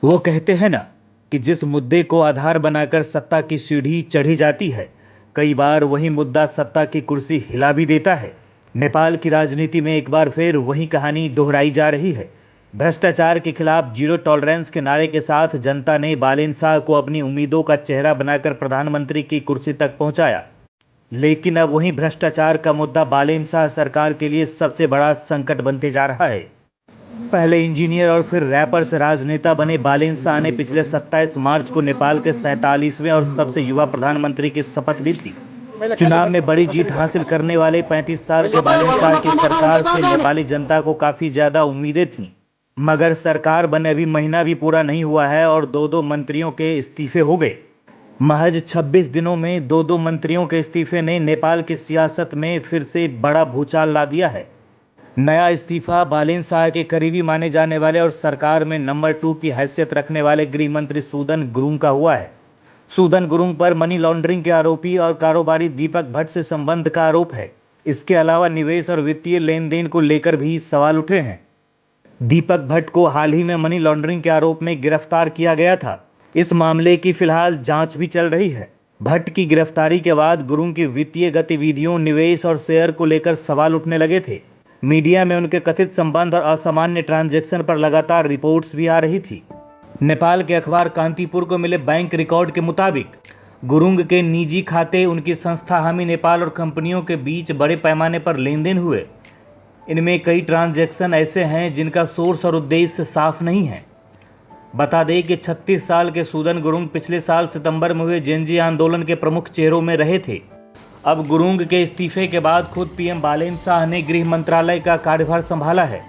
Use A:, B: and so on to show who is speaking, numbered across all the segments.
A: वो कहते हैं ना कि जिस मुद्दे को आधार बनाकर सत्ता की सीढ़ी चढ़ी जाती है, कई बार वही मुद्दा सत्ता की कुर्सी हिला भी देता है। नेपाल की राजनीति में एक बार फिर वही कहानी दोहराई जा रही है। भ्रष्टाचार के खिलाफ जीरो टॉलरेंस के नारे के साथ जनता ने बालेन शाह को अपनी उम्मीदों का चेहरा बनाकर प्रधानमंत्री की कुर्सी तक पहुंचाया। लेकिन अब वही भ्रष्टाचार का मुद्दा बालेन शाह सरकार के लिए सबसे बड़ा संकट बनते जा रहा है। पहले इंजीनियर और फिर रैपर से राजनेता बने बालेन शाह ने पिछले 27 मार्च को नेपाल के 47वें और सबसे युवा प्रधानमंत्री की शपथ ली थी। चुनाव में बड़ी जीत हासिल करने वाले 35 साल के बालेन शाह की सरकार से नेपाली जनता को काफी ज्यादा उम्मीदें थीं। मगर सरकार बने अभी महीना भी पूरा नहीं हुआ है और दो मंत्रियों के इस्तीफे हो गए। महज 26 दिनों में दो मंत्रियों के इस्तीफे ने नेपाल की सियासत में फिर से बड़ा भूचाल ला दिया है। नया इस्तीफा बालेन शाह के करीबी माने जाने वाले और सरकार में नंबर 2 की हैसियत रखने वाले गृह मंत्री सूदन गुरुङ का हुआ है। सूदन गुरुङ पर मनी लॉन्ड्रिंग के आरोपी और कारोबारी दीपक भट्ट से संबंध का आरोप है। इसके अलावा निवेश और वित्तीय लेन देन को लेकर भी सवाल उठे हैं। दीपक भट्ट को हाल ही में मनी लॉन्ड्रिंग के आरोप में गिरफ्तार किया गया था। इस मामले की फिलहाल जांच भी चल रही है। भट्ट की गिरफ्तारी के बाद गुरुङ की वित्तीय गतिविधियों, निवेश और शेयर को लेकर सवाल उठने लगे थे। मीडिया में उनके कथित संबंध और असामान्य ट्रांजैक्शन पर लगातार रिपोर्ट्स भी आ रही थी। नेपाल के अखबार कांतिपुर को मिले बैंक रिकॉर्ड के मुताबिक गुरुङ के निजी खाते, उनकी संस्था हामी नेपाल और कंपनियों के बीच बड़े पैमाने पर लेन देन हुए। इनमें कई ट्रांजैक्शन ऐसे हैं जिनका सोर्स और उद्देश्य साफ नहीं है। बता दें कि 36 साल के सूदन गुरुङ पिछले साल सितंबर में हुए जेनजी आंदोलन के प्रमुख चेहरों में रहे थे। अब गुरुङ के इस्तीफे के बाद खुद पीएम बालेन शाह ने गृह मंत्रालय का कार्यभार संभाला है।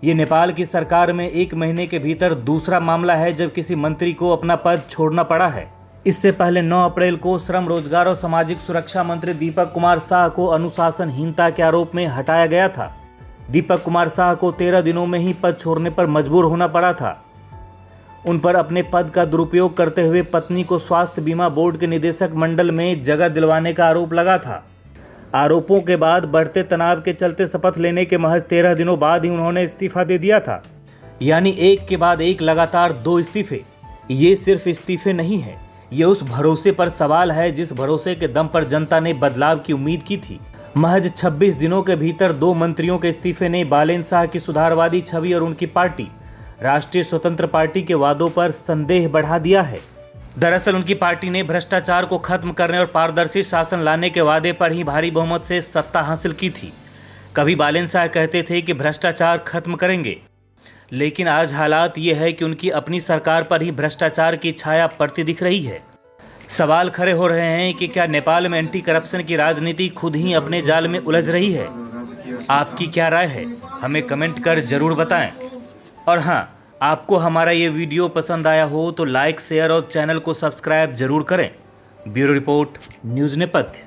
A: ये नेपाल की सरकार में एक महीने के भीतर दूसरा मामला है जब किसी मंत्री को अपना पद छोड़ना पड़ा है। इससे पहले 9 अप्रैल को श्रम, रोजगार और सामाजिक सुरक्षा मंत्री दीपक कुमार शाह को अनुशासनहीनता के आरोप में हटाया गया था। दीपक कुमार शाह को 13 दिनों में ही पद छोड़ने पर मजबूर होना पड़ा था। उन पर अपने पद का दुरुपयोग करते हुए पत्नी को स्वास्थ्य बीमा बोर्ड के निदेशक मंडल में जगह दिलवाने का आरोप लगा था। आरोपों के बाद बढ़ते तनाव के चलते शपथ लेने के महज 13 दिनों बाद ही उन्होंने इस्तीफा दे दिया था। यानी एक के बाद एक लगातार 2 इस्तीफे। ये सिर्फ इस्तीफे नहीं है, ये उस भरोसे पर सवाल है जिस भरोसे के दम पर जनता ने बदलाव की उम्मीद की थी। महज 26 दिनों के भीतर 2 मंत्रियों के इस्तीफे ने बालेन शाह की सुधारवादी छवि और उनकी पार्टी राष्ट्रीय स्वतंत्र पार्टी के वादों पर संदेह बढ़ा दिया है। दरअसल उनकी पार्टी ने भ्रष्टाचार को खत्म करने और पारदर्शी शासन लाने के वादे पर ही भारी बहुमत से सत्ता हासिल की थी। कभी बालेन शाह कहते थे कि भ्रष्टाचार खत्म करेंगे, लेकिन आज हालात ये है कि उनकी अपनी सरकार पर ही भ्रष्टाचार की छाया पड़ती दिख रही है। सवाल खड़े हो रहे हैं कि क्या नेपाल में एंटी करप्शन की राजनीति खुद ही अपने जाल में उलझ रही है? आपकी क्या राय है? हमें कमेंट कर जरूर बताएं। और हाँ, आपको हमारा ये वीडियो पसंद आया हो तो लाइक, शेयर और चैनल को सब्सक्राइब जरूर करें। ब्यूरो रिपोर्ट, न्यूज़ नेपथ्य।